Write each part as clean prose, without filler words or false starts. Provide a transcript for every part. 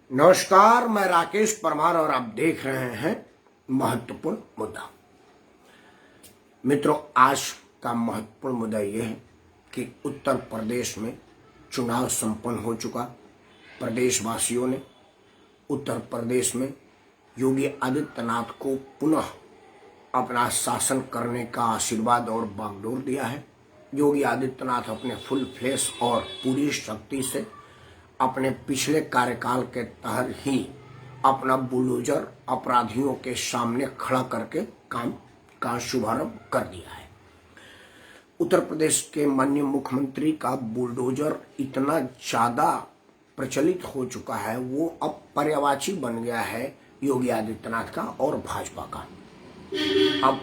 नमस्कार, मैं राकेश परमार और आप देख रहे हैं महत्वपूर्ण मुद्दा। मित्रों, आज का महत्वपूर्ण मुद्दा यह है कि उत्तर प्रदेश में चुनाव संपन्न हो चुका। प्रदेशवासियों ने उत्तर प्रदेश में योगी आदित्यनाथ को पुनः अपना शासन करने का आशीर्वाद और बागडोर दिया है। योगी आदित्यनाथ अपने फुल फ्लैश और पूरी शक्ति से अपने पिछले कार्यकाल के तहत ही अपना बुलडोजर अपराधियों के सामने खड़ा करके काम का शुभारंभ कर दिया है। उत्तर प्रदेश के माननीय मुख्यमंत्री का बुलडोजर इतना ज्यादा प्रचलित हो चुका है, वो अब पर्यायवाची बन गया है योगी आदित्यनाथ का और भाजपा का। अब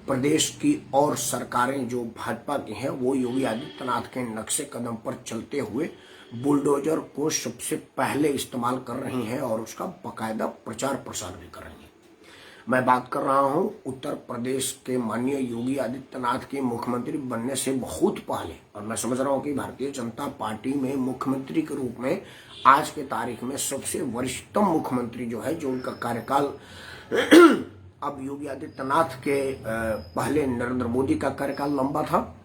प्रदेश की और सरकारें जो भाजपा की हैं वो योगी आदित्यनाथ के नक्शे कदम पर चलते हुए बुलडोजर को सबसे पहले इस्तेमाल कर रही हैं और उसका बाकायदा प्रचार प्रसार भी कर रही हैं। मैं बात कर रहा हूं उत्तर प्रदेश के माननीय योगी आदित्यनाथ के मुख्यमंत्री बनने से बहुत पहले, और मैं समझ रहा हूं कि भारतीय जनता पार्टी में मुख्यमंत्री के रूप में आज के तारीख में सबसे वरिष्ठतम मुख्यमंत्री जो है, जो उनका कार्यकाल अब योगी आदित्यनाथ के पहले नरेंद्र मोदी का कार्यकाल लंबा था,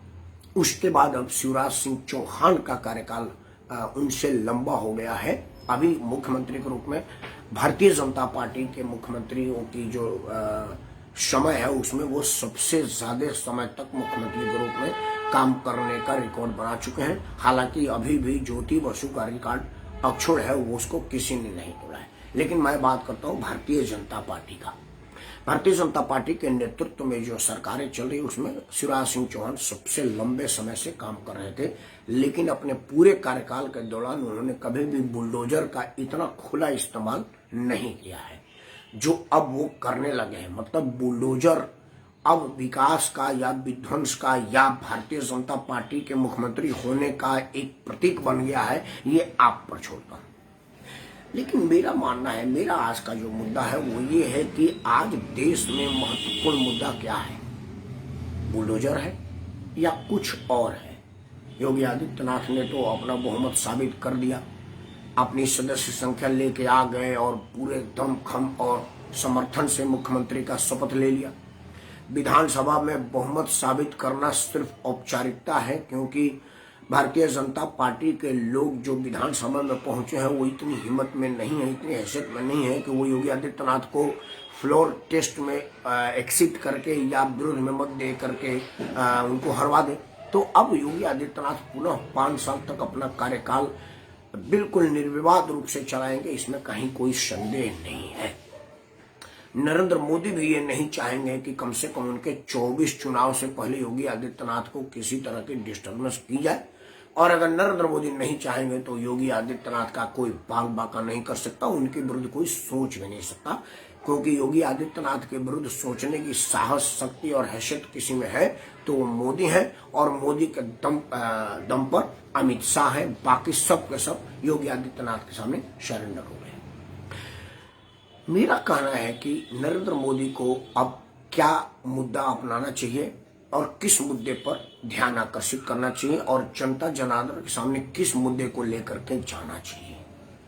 उसके बाद अब शिवराज सिंह चौहान का कार्यकाल उनसे लंबा हो गया है। अभी मुख्यमंत्री के रूप में भारतीय जनता पार्टी के मुख्यमंत्रियों की जो समय है उसमें वो सबसे ज्यादा समय तक मुख्यमंत्री के रूप में काम करने का रिकॉर्ड बना चुके हैं। हालांकि अभी भी ज्योति बसु का रिकॉर्ड अक्षुण्ण है, वो उसको किसी ने नहीं तोड़ा है। लेकिन मैं बात करता हूँ भारतीय जनता पार्टी का। भारतीय जनता पार्टी के नेतृत्व में जो सरकारें चल रही उसमें शिवराज सिंह चौहान सबसे लंबे समय से काम कर रहे थे, लेकिन अपने पूरे कार्यकाल के दौरान उन्होंने कभी भी बुलडोजर का इतना खुला इस्तेमाल नहीं किया है जो अब वो करने लगे हैं। मतलब बुलडोजर अब विकास का या विध्वंस का या भारतीय जनता पार्टी के मुख्यमंत्री होने का एक प्रतीक बन गया है। ये आप पर छोड़ता हूं। लेकिन मेरा मानना है, मेरा आज का जो मुद्दा है वो ये है कि आज देश में महत्वपूर्ण मुद्दा क्या है, बुलडोजर है या कुछ और है। योगी आदित्यनाथ ने तो अपना बहुमत साबित कर दिया, अपनी सदस्य संख्या लेके आ गए और पूरे दमखम और समर्थन से मुख्यमंत्री का शपथ ले लिया। विधानसभा में बहुमत साबित करना सिर्फ औपचारिकता है, क्योंकि भारतीय जनता पार्टी के लोग जो विधानसभा में पहुंचे हैं वो इतनी हिम्मत में नहीं है, इतनी हैसियत में नहीं है कि वो योगी आदित्यनाथ को फ्लोर टेस्ट में एक्सिट करके या विरोध में मत दे करके उनको हरवा दे। तो अब योगी आदित्यनाथ पुनः 5 साल तक अपना कार्यकाल बिल्कुल निर्विवाद रूप से चलाएंगे, इसमें कहीं कोई संदेह नहीं है। नरेंद्र मोदी भी ये नहीं चाहेंगे कि कम से कम उनके 24 चुनाव से पहले योगी आदित्यनाथ को किसी तरह की डिस्टर्बेंस की जाए। और अगर नरेंद्र मोदी नहीं चाहेंगे तो योगी आदित्यनाथ का कोई बाल बाका नहीं कर सकता, उनके विरुद्ध कोई सोच भी नहीं सकता, क्योंकि योगी आदित्यनाथ के विरुद्ध सोचने की साहस, शक्ति और हैसियत किसी में है तो वो मोदी है, और मोदी के दम पर अमित शाह है। बाकी सब के सब योगी आदित्यनाथ के सामने सरेंडर हो गए। मेरा कहना है कि नरेंद्र मोदी को अब क्या मुद्दा अपनाना चाहिए और किस मुद्दे पर ध्यान आकर्षित करना चाहिए और जनता जनार्दन के सामने किस मुद्दे को लेकर के जाना चाहिए,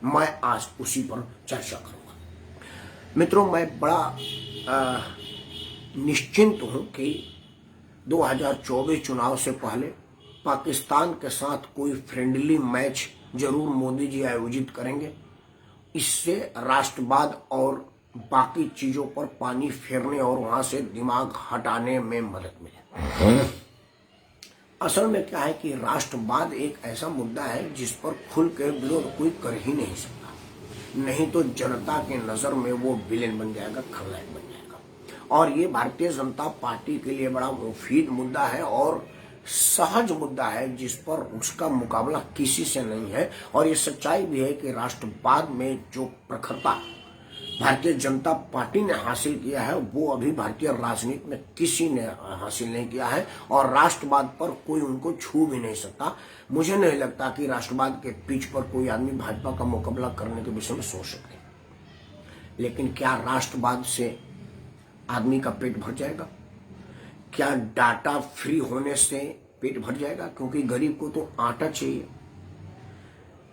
मैं आज उसी पर चर्चा करूंगा। मित्रों, मैं बड़ा निश्चिंत हूं कि 2024 चुनाव से पहले पाकिस्तान के साथ कोई फ्रेंडली मैच जरूर मोदी जी आयोजित करेंगे। इससे राष्ट्रवाद और बाकी चीजों पर पानी फेरने और वहां से दिमाग हटाने में मदद मिले। असल में क्या है कि राष्ट्रवाद एक ऐसा मुद्दा है जिस पर खुल कर विरोध कोई कर ही नहीं सकता, नहीं तो जनता के नजर में वो विलेन बन जाएगा, खलनायक बन जाएगा। और ये भारतीय जनता पार्टी के लिए बड़ा मुफीद मुद्दा है और सहज मुद्दा है जिस पर उसका मुकाबला किसी से नहीं है। और ये सच्चाई भी है कि राष्ट्रवाद में जो प्रखरता भारतीय जनता पार्टी ने हासिल किया है वो अभी भारतीय राजनीति में किसी ने हासिल नहीं किया है, और राष्ट्रवाद पर कोई उनको छू भी नहीं सकता। मुझे नहीं लगता कि राष्ट्रवाद के पीछ पर कोई आदमी भाजपा का मुकाबला करने के विषय में सोच सके। लेकिन क्या राष्ट्रवाद से आदमी का पेट भर जाएगा? क्या डाटा फ्री होने से पेट भर जाएगा? क्योंकि गरीब को तो आटा चाहिए,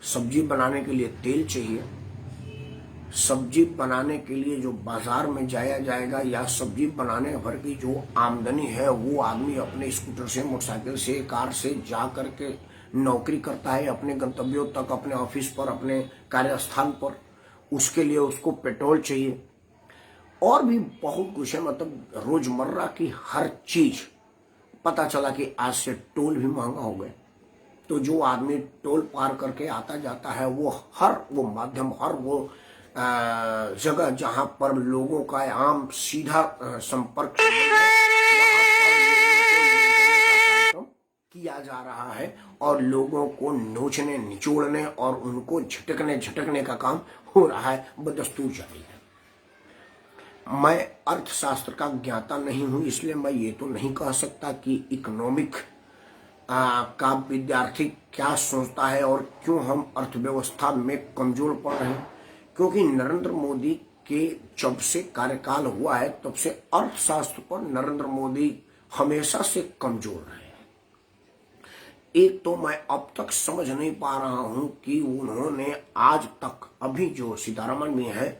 सब्जी बनाने के लिए तेल चाहिए, सब्जी बनाने के लिए जो बाजार में जाया जाएगा या सब्जी बनाने भर की जो आमदनी है वो आदमी अपने स्कूटर से, मोटरसाइकिल से, कार से जा करके नौकरी करता है अपने गंतव्यों तक, अपने ऑफिस पर, अपने कार्यस्थान पर। उसके लिए उसको पेट्रोल चाहिए और भी बहुत कुछ है। मतलब रोजमर्रा की हर चीज। पता चला कि आज से टोल भी महंगा हो गए, तो जो आदमी टोल पार करके आता जाता है वो माध्यम, हर वो जगह जहां पर लोगों का आम सीधा संपर्क किया जा रहा है और लोगों को नोचने, निचोड़ने और उनको झटकने का काम हो रहा है, बदस्तूर जारी है। मैं अर्थशास्त्र का ज्ञाता नहीं हूं, इसलिए मैं ये तो नहीं कह सकता कि इकोनॉमिक का विद्यार्थी क्या सोचता है और क्यों हम अर्थव्यवस्था में कमजोर पड़ रहे हैं। क्योंकि नरेंद्र मोदी के जब से कार्यकाल हुआ है तब से अर्थशास्त्र पर नरेंद्र मोदी हमेशा से कमजोर रहे हैं। एक तो मैं अब तक समझ नहीं पा रहा हूं कि उन्होंने आज तक, अभी जो सीतारमण में है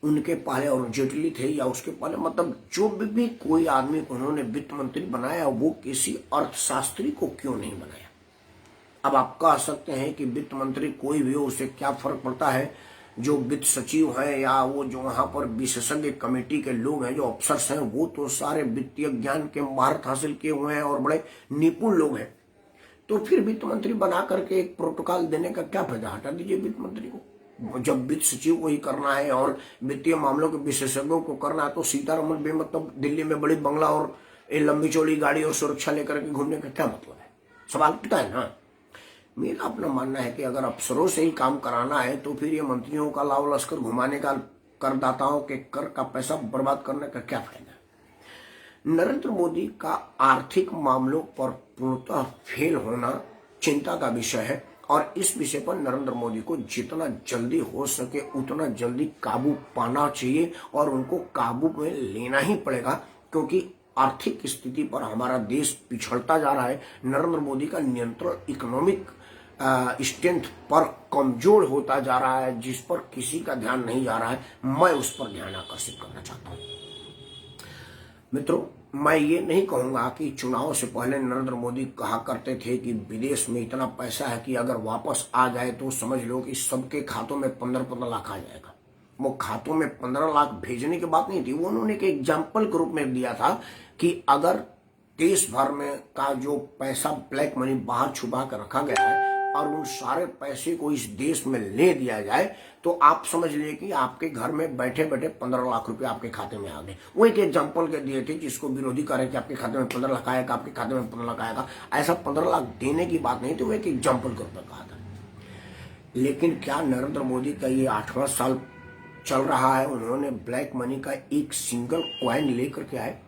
उनके पहले और जेटली थे या उसके पहले, मतलब जो भी कोई आदमी उन्होंने वित्त मंत्री बनाया वो किसी अर्थशास्त्री को क्यों नहीं बनाया। अब आप कह सकते हैं कि वित्त मंत्री कोई भी हो उससे क्या फर्क पड़ता है, जो वित्त सचिव है या वो जो वहां पर विशेषज्ञ कमेटी के लोग हैं, जो अफसर्स हैं, वो तो सारे वित्तीय ज्ञान के महारत हासिल किए हुए हैं और बड़े निपुण लोग हैं। तो फिर वित्त मंत्री बना करके एक प्रोटोकॉल देने का क्या फायदा, हटा दीजिए वित्त मंत्री को। जब वित्त सचिव को ही करना है और वित्तीय मामलों के विशेषज्ञों को करना है तो सीतारमण भी मतलब दिल्ली में बड़ी बंगला और लंबी चौड़ी गाड़ी और सुरक्षा लेकर के घूमने का क्या मतलब है। सवाल उठता है ना। मेरा अपना मानना है कि अगर अफसरों से ही काम कराना है तो फिर ये मंत्रियों का लाव लश्कर घुमाने का, करदाताओं के कर का पैसा बर्बाद करने का क्या फायदा। नरेंद्र मोदी का आर्थिक मामलों पर पूर्णतः फेल होना चिंता का विषय है और इस विषय पर नरेंद्र मोदी को जितना जल्दी हो सके उतना जल्दी काबू पाना चाहिए और उनको काबू में लेना ही पड़ेगा, क्योंकि आर्थिक स्थिति पर हमारा देश पिछड़ता जा रहा है। नरेंद्र मोदी का नियंत्रण इकोनॉमिक स्ट्रेंथ पर कमजोर होता जा रहा है, जिस पर किसी का ध्यान नहीं जा रहा है। मैं उस पर ध्यान आकर्षित करना चाहता हूं। मित्रों, मैं ये नहीं कहूंगा कि चुनाव से पहले नरेंद्र मोदी कहा करते थे कि विदेश में इतना पैसा है कि अगर वापस आ जाए तो समझ लो कि सबके खातों में 15-15 लाख आ जाएगा। वो खातों में 15 लाख भेजने की बात नहीं थी, वो उन्होंने एक एग्जाम्पल के रूप में दिया था कि अगर देश भर में का जो पैसा ब्लैक मनी बाहर छुपा कर रखा गया है और उन सारे पैसे को इस देश में ले दिया जाए तो आप समझ लिए कि आपके घर में बैठे बैठे 15 लाख रुपए आपके खाते में आ गए। वो एक एग्जाम्पल के दिए थे, जिसको विरोधी कह रहे कि आपके खाते में 15 लाख आएगा, आपके खाते में 15 लाख आएगा। ऐसा 15 लाख देने की बात नहीं थी, वो एक एग्जाम्पल के रूप में कहा था। लेकिन क्या नरेंद्र मोदी का ये 8वां साल चल रहा है, उन्होंने ब्लैक मनी का एक सिंगल कॉइन लेकर के आए?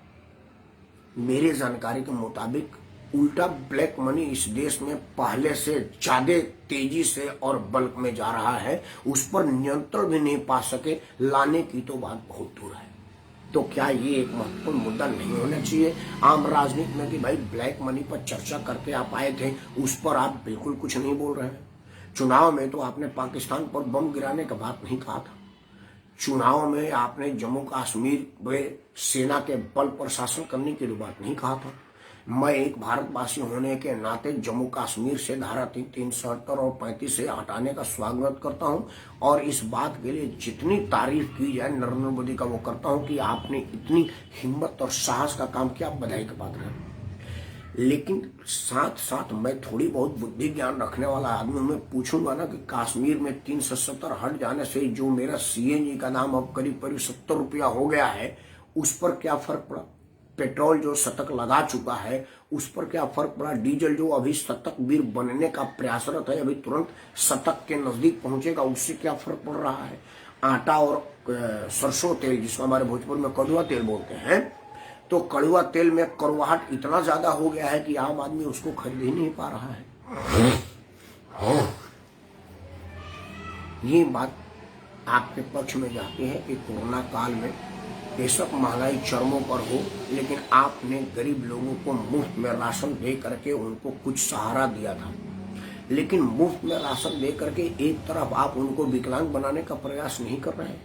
मेरे जानकारी के मुताबिक उल्टा ब्लैक मनी इस देश में पहले से ज्यादा तेजी से और बल्क में जा रहा है, उस पर नियंत्रण भी नहीं पा सके। लाने की तो बात बहुत दूर है। तो क्या ये एक महत्वपूर्ण मुद्दा नहीं होना चाहिए आम राजनीति में कि भाई ब्लैक मनी पर चर्चा करके आप आए थे, उस पर आप बिल्कुल कुछ नहीं बोल रहे हैं। चुनाव में तो आपने पाकिस्तान पर बम गिराने का बात नहीं कहा था। चुनाव में आपने जम्मू कश्मीर में सेना के बल पर शासन करने की बात नहीं कहा था। मैं एक भारतवासी होने के नाते जम्मू कश्मीर से धारा 377 और 35 से हटाने का स्वागत करता हूं और इस बात के लिए जितनी तारीफ की जाए नरेंद्र मोदी का वो करता हूं कि आपने इतनी हिम्मत और साहस का काम किया, बधाई का पात्र है। लेकिन साथ साथ मैं थोड़ी बहुत बुद्धि ज्ञान रखने वाला आदमी मैं पूछूंगा ना कि कश्मीर में 370 हट जाने से जो मेरा सीएनजी का दाम अब करीब 70 रुपया हो गया है, उस पर क्या फर्क पड़ा? पेट्रोल जो शतक लगा चुका है उस पर क्या फर्क पड़ा? डीजल जो अभी शतक वीर बनने का प्रयासरत है, अभी तुरंत शतक के नजदीक पहुंचेगा, उससे क्या फर्क पड़ रहा है? आटा और सरसों तेल, जिसको हमारे भोजपुर में कड़वा तेल बोलते हैं, तो कड़वा तेल में कड़वाहट इतना ज्यादा हो गया है कि आम आदमी उसको खरीद ही नहीं पा रहा है। ये बात आपके पक्ष में जाती है कि कोरोना काल में बेशक महंगाई चरमों पर हो, लेकिन आपने गरीब लोगों को मुफ्त में राशन दे करके उनको कुछ सहारा दिया था। लेकिन मुफ्त में राशन दे करके एक तरफ आप उनको विकलांग बनाने का प्रयास नहीं कर रहे हैं।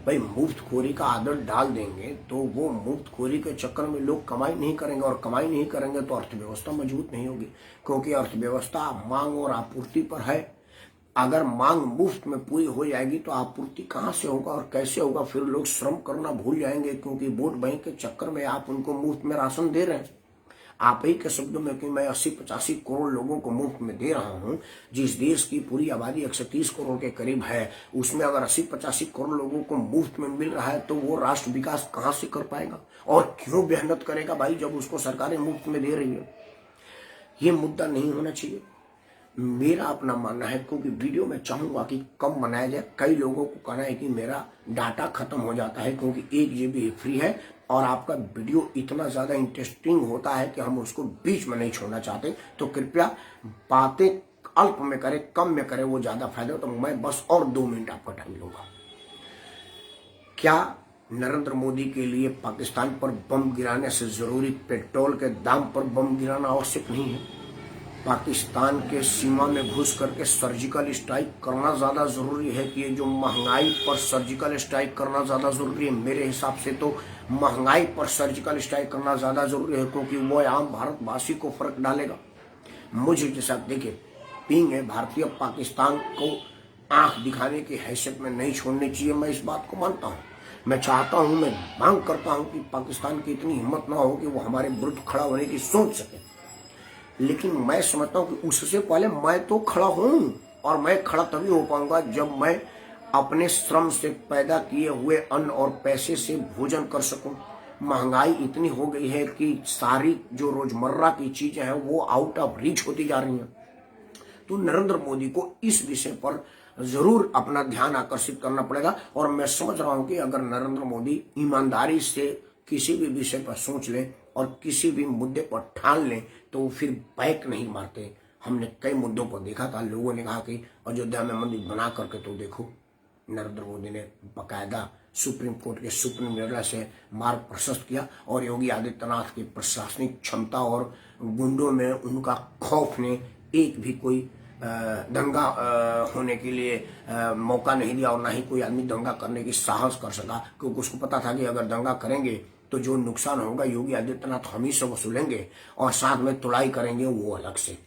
भाई मुफ्तखोरी का आदत डाल देंगे तो वो मुफ्तखोरी के चक्कर में लोग कमाई नहीं करेंगे, और कमाई नहीं करेंगे तो अर्थव्यवस्था मजबूत नहीं होगी, क्योंकि अर्थव्यवस्था मांग और आपूर्ति पर है। अगर मांग मुफ्त में पूरी हो जाएगी तो आपूर्ति कहाँ से होगा और कैसे होगा? फिर लोग श्रम करना भूल जाएंगे, क्योंकि वोट बैंक के चक्कर में आप उनको मुफ्त में राशन दे रहे हैं। आप ही के शब्दों में कि मैं 80-85 करोड़ लोगों को मुफ्त में दे रहा हूं, जिस देश की पूरी आबादी 130 करोड़ के करीब है, उसमें अगर 80-85 करोड़ लोगों को मुफ्त में मिल रहा है तो वो राष्ट्र विकास कहां से कर पाएगा और क्यों मेहनत करेगा भाई, जब उसको सरकारें मुफ्त में दे रही है। ये मुद्दा नहीं होना चाहिए, मेरा अपना मानना है। क्योंकि वीडियो में चाहूंगा कि कम बनाया जाए। कई लोगों को कहना है कि मेरा डाटा खत्म हो जाता है क्योंकि 1 GB फ्री है और आपका वीडियो इतना ज्यादा इंटरेस्टिंग होता है कि हम उसको बीच में नहीं छोड़ना चाहते। तो कृपया बातें अल्प में करें, कम में करें, वो ज्यादा फायदा। तो मैं बस और 2 मिनट आपका टाइम लूंगा। क्या नरेंद्र मोदी के लिए पाकिस्तान पर बम गिराने से जरूरी पेट्रोल के दाम पर बम गिराना आवश्यक नहीं है? पाकिस्तान के सीमा में घुस करके सर्जिकल स्ट्राइक करना ज्यादा जरूरी है कि ये जो महंगाई पर सर्जिकल स्ट्राइक करना ज्यादा जरूरी है? मेरे हिसाब से तो महंगाई पर सर्जिकल स्ट्राइक करना ज्यादा जरूरी है, क्योंकि वो आम भारतवासी को फर्क डालेगा। मुझे जैसा देखिए पिंग है, भारतीय पाकिस्तान को आंख दिखाने की हैसियत में नहीं छोड़नी चाहिए। मैं इस बात को मानता हूँ, मैं चाहता हूँ, मैं मांग करता हूँ कि पाकिस्तान की इतनी हिम्मत ना हो कि वो हमारे विरुद्ध खड़ा होने की सोच सके। लेकिन मैं समझता हूं कि उससे पहले मैं तो खड़ा हूं, और मैं खड़ा तभी हो पाऊंगा जब मैं अपने श्रम से पैदा किए हुए अन्न और पैसे से भोजन कर सकूं। महंगाई इतनी हो गई है कि सारी जो रोजमर्रा की चीजें हैं वो आउट ऑफ रीच होती जा रही हैं। तो नरेंद्र मोदी को इस विषय पर जरूर अपना ध्यान आकर्षित करना पड़ेगा। और मैं समझ रहा हूं कि अगर नरेंद्र मोदी ईमानदारी से किसी भी विषय पर सोच ले और किसी भी मुद्दे पर ठान लें तो वो फिर बैक नहीं मारते। हमने कई मुद्दों पर देखा था, लोगों ने कहा कि अयोध्या में मंदिर बना करके तो देखो। नरेंद्र मोदी ने बाकायदा सुप्रीम कोर्ट के सुप्रीम निर्णय से मार्ग प्रशस्त किया, और योगी आदित्यनाथ की प्रशासनिक क्षमता और गुंडों में उनका खौफ ने एक भी कोई दंगा होने के लिए मौका नहीं दिया, और ना ही कोई आदमी दंगा करने की साहस कर सका, क्योंकि उसको पता था कि अगर दंगा करेंगे तो जो नुकसान होगा योगी आदित्यनाथ हम ही से वसूलेंगे और साथ में तुड़ाई करेंगे वो अलग से।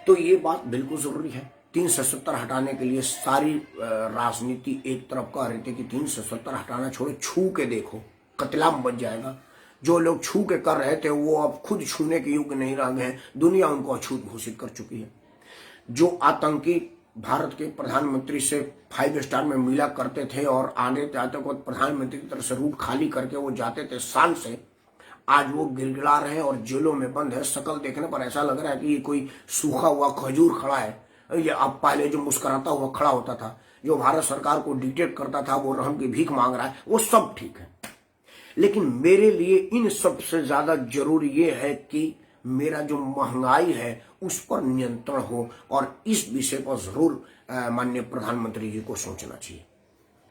तो ये बात बिल्कुल जरूरी है। 370 हटाने के लिए सारी राजनीति एक तरफ का रहती कि 370 हटाना छोड़ो, छू के देखो, कतलाम बच जाएगा। जो लोग छू के कर रहे थे वो अब खुद छूने के युग नहीं रह गए, दुनिया उनको अछूत घोषित कर चुकी है। जो आतंकी भारत के प्रधानमंत्री से 5 स्टार में मिला करते थे और आने जाते को प्रधानमंत्री की तरफ से रूट खाली करके वो जाते थे शान से, आज वो गिड़गिड़ा रहे हैं और जेलों में बंद है। शक्ल देखने पर ऐसा लग रहा है कि ये कोई सूखा हुआ खजूर खड़ा है। ये अब पहले जो मुस्कुराता हुआ खड़ा होता था, जो भारत सरकार को डिक्टेट करता था, वो रहम की भीख मांग रहा है, वो सब ठीक है। लेकिन मेरे लिए इन सबसे ज्यादा जरूरी ये है कि मेरा जो महंगाई है उस पर नियंत्रण हो, और इस विषय पर जरूर माननीय प्रधानमंत्री जी को सोचना चाहिए।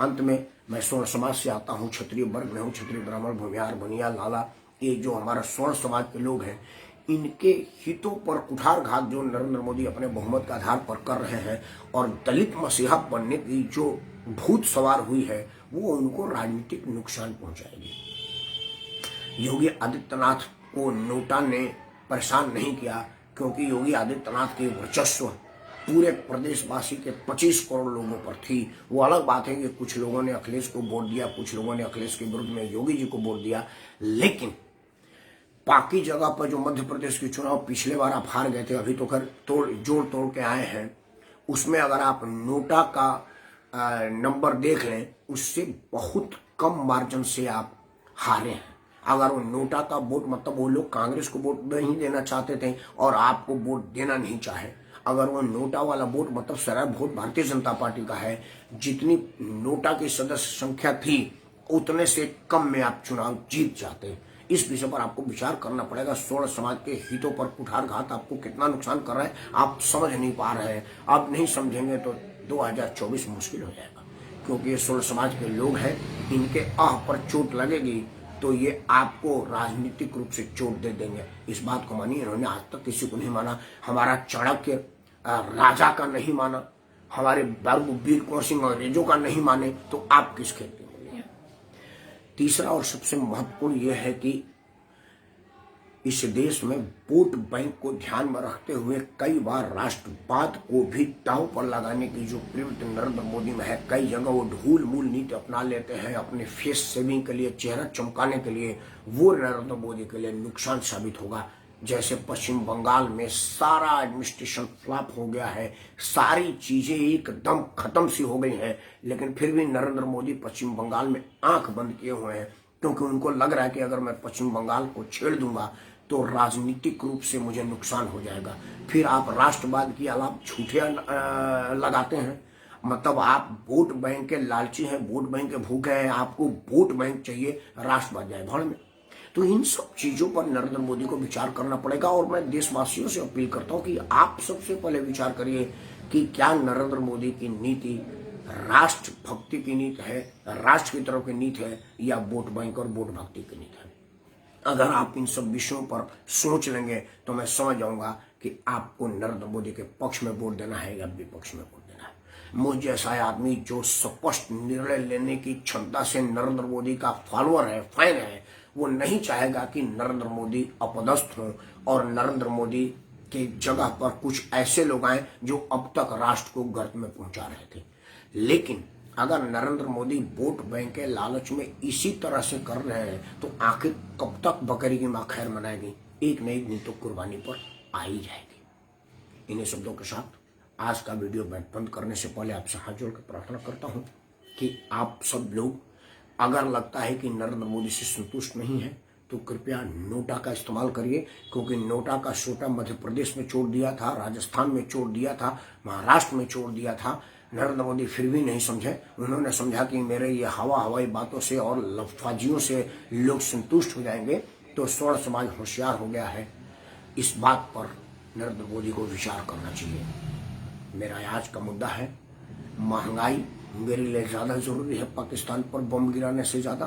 अंत में मैं स्वर्ण समाज से आता हूं, क्षत्रिय वर्ग में हूं, क्षत्रिय ब्राह्मण भूमिहार बनिया लाला, ये जो हमारा स्वर्ण समाज के लोग हैं, इनके हितों पर कुठारघात जो नरेंद्र मोदी अपने बहुमत के आधार पर कर रहे हैं और दलित मसीहा बनने की जो भूत सवार हुई है वो उनको राजनीतिक नुकसान पहुंचाएगी। योगी आदित्यनाथ को नोटा ने परेशान नहीं किया, क्योंकि योगी आदित्यनाथ के वर्चस्व पूरे प्रदेशवासी के 25 करोड़ लोगों पर थी। वो अलग बात है कि कुछ लोगों ने अखिलेश को वोट दिया, कुछ लोगों ने अखिलेश के विरुद्ध में योगी जी को वोट दिया, लेकिन बाकी जगह पर जो मध्य प्रदेश के चुनाव पिछले बार आप हार गए थे, अभी तो खैर जोड़ तोड़ के आए हैं, उसमें अगर आप नोटा का नंबर देख लें उससे बहुत कम मार्जिन से आप हारे हैं। अगर वो नोटा का वोट मतलब वो लोग कांग्रेस को वोट नहीं देना चाहते थे और आपको वोट देना नहीं चाहे, अगर वो नोटा वाला वोट मतलब सारा वोट भारतीय जनता पार्टी का है, जितनी नोटा की सदस्य संख्या थी उतने से कम में आप चुनाव जीत जाते। इस विषय पर आपको विचार करना पड़ेगा। स्वर्ण समाज के हितों पर कुठारघात आपको कितना नुकसान कर रहा है आप समझ नहीं पा रहे हैं। आप नहीं समझेंगे तो 2024 मुश्किल हो जाएगा, क्योंकि ये स्वर्ण समाज के लोग हैं, इनके आह पर चोट लगेगी तो ये आपको राजनीतिक रूप से चोट दे देंगे। इस बात को मानिए, इन्होंने आज तक किसी को नहीं माना। हमारा चाणक्य राजा का नहीं माना, हमारे वीर कुंवर सिंह अंग्रेजों का नहीं माने, तो आप किस खेती में लिए? तीसरा और सबसे महत्वपूर्ण यह है कि इस देश में वोट बैंक को ध्यान में रखते हुए कई बार राष्ट्रवाद को भी दांव पर लगाने की जो प्रवृत्ति नरेंद्र मोदी में है, कई जगह वो ढूल मूल नीति अपना लेते हैं अपने फेस सेविंग के लिए, चेहरा चमकाने के लिए। वो नरेंद्र मोदी के लिए नुकसान साबित होगा। जैसे पश्चिम बंगाल में सारा एडमिनिस्ट्रेशन फ्लॉप हो गया है, सारी चीजें एकदम खत्म सी हो गई हैं, लेकिन फिर भी नरेंद्र मोदी पश्चिम बंगाल में आंख बंद किए हुए हैं, क्योंकि उनको लग रहा है कि अगर मैं पश्चिम बंगाल को छेड़ दूंगा तो राजनीतिक रूप से मुझे नुकसान हो जाएगा। फिर आप राष्ट्रवाद की आलाप झूठे लगाते हैं, मतलब आप वोट बैंक के लालची हैं, वोट बैंक के भूखे हैं, आपको वोट बैंक चाहिए, राष्ट्रवाद जाए भाड़ में। तो इन सब चीजों पर नरेंद्र मोदी को विचार करना पड़ेगा। और मैं देशवासियों से अपील करता हूं कि आप सबसे पहले विचार करिए कि क्या नरेंद्र मोदी की नीति राष्ट्र भक्ति की नीति है, राष्ट्र की तरफ की नीति है, या वोट बैंक और वोट भक्ति की नीति है। अगर आप इन सब विषयों पर सोच लेंगे तो मैं समझ जाऊंगा कि आपको नरेंद्र मोदी के पक्ष में वोट देना है या विपक्ष में वोट देना है। मुझ जैसा आदमी जो स्पष्ट निर्णय लेने की क्षमता से नरेंद्र मोदी का फॉलोअर है, फैन है, वो नहीं चाहेगा कि नरेंद्र मोदी अपदस्थ हो और नरेंद्र मोदी के जगह पर कुछ ऐसे लोग आए जो अब तक राष्ट्र को गर्त में पहुंचा रहे थे। लेकिन अगर नरेंद्र मोदी वोट बैंक के लालच में इसी तरह से कर रहे हैं तो आखिर कब तक बकरी की मां खैर मनाएगी? एक न एक दिन तो कुर्बानी पर आ ही जाएगी। इन्हीं शब्दों के साथ आज का वीडियो मैं बंद करने से पहले आपसे हाथ जोड़ कर प्रार्थना करता हूं कि आप सब लोग अगर लगता है कि नरेंद्र मोदी से संतुष्ट नहीं है तो कृपया नोटा का इस्तेमाल करिए, क्योंकि नोटा का सोटा मध्य प्रदेश में छोड़ दिया था, राजस्थान में छोड़ दिया था, महाराष्ट्र में छोड़ दिया था। नरेंद्र मोदी फिर भी नहीं समझे। उन्होंने समझा कि मेरे ये हवाई बातों से और लफाजियों से लोग संतुष्ट हो जाएंगे, तो स्वर्ण समाज होशियार हो गया है। इस बात पर नरेंद्र मोदी को विचार करना चाहिए। मेरा आज का मुद्दा है महंगाई मेरे लिए ज्यादा जरूरी है पाकिस्तान पर बम गिराने से ज्यादा,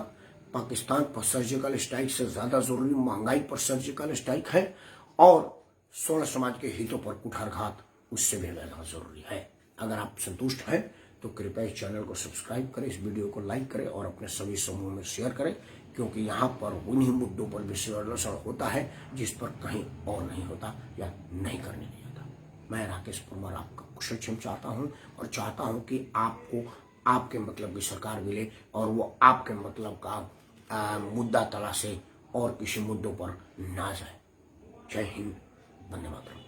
पाकिस्तान पर सर्जिकल स्ट्राइक से ज्यादा जरूरी महंगाई पर सर्जिकल स्ट्राइक है, और स्वर्ण समाज के हितों पर कुठारघात उससे भी ज्यादा जरूरी है। अगर आप संतुष्ट हैं तो कृपया इस चैनल को सब्सक्राइब करें, इस वीडियो को लाइक करें और अपने सभी समूह में शेयर करें, क्योंकि यहाँ पर उन्हीं मुद्दों पर विश्लेषण होता है जिस पर कहीं और नहीं होता या नहीं करने नहीं आता। मैं राकेश परमार आपका कुशलक्षेम चाहता हूँ और चाहता हूँ कि आपको आपके मतलब की सरकार मिले और वो आपके मतलब का मुद्दा तलाशे और किसी मुद्दों पर ना जाए। जय हिंद, वंदे मातरम।